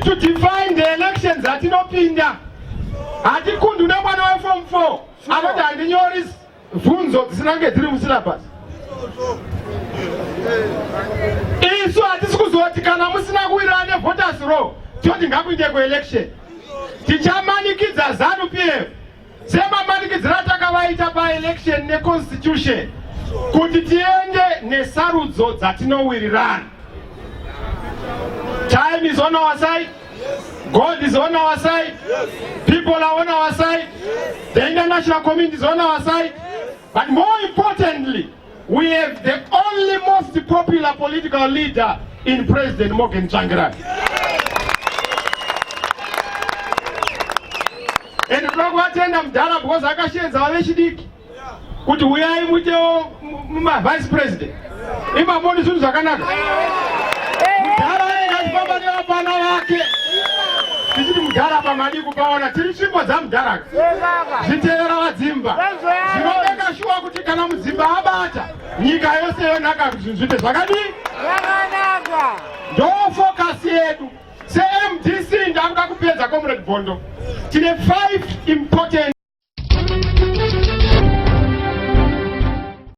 to define the elections atinopinda. Atikundi unemwana wa form 4 anoti handinyori bvunzo dzisinange dziri musyllabus. Isu hatisi kuzoti kana musina kuwirirana nevoters roll toti ngakuinde kuelection. Tichamanikidza ZANU-PF semamanikidzira takavaita paelection neconstitution kuti tiende nesarudzo dzatinowirirana. Time is on our side. God is on our side. People are on our side. The international community is on our side. But more importantly, we have the only most popular political leader in President Morgan Tsvangirai. And the program attended Mdala because akashenza wavechidiki kuti uyai muitewo vice president. Imaboni zvinhu zvakanaka. Mdala ngachifamba nevapana vake. Tichiti Mdala pamadi kupaona tiri svimbo dzaMdala. Zviteera vadzimba. Zvinobeka shuwa kuti kana mudzimba abata nyika yose yonaka kuti zviite zvakadii? Zvakanaka. Ndo focus yedu. Se MDC ndakuda kupedza Comrade Bhondo. Tine 5 important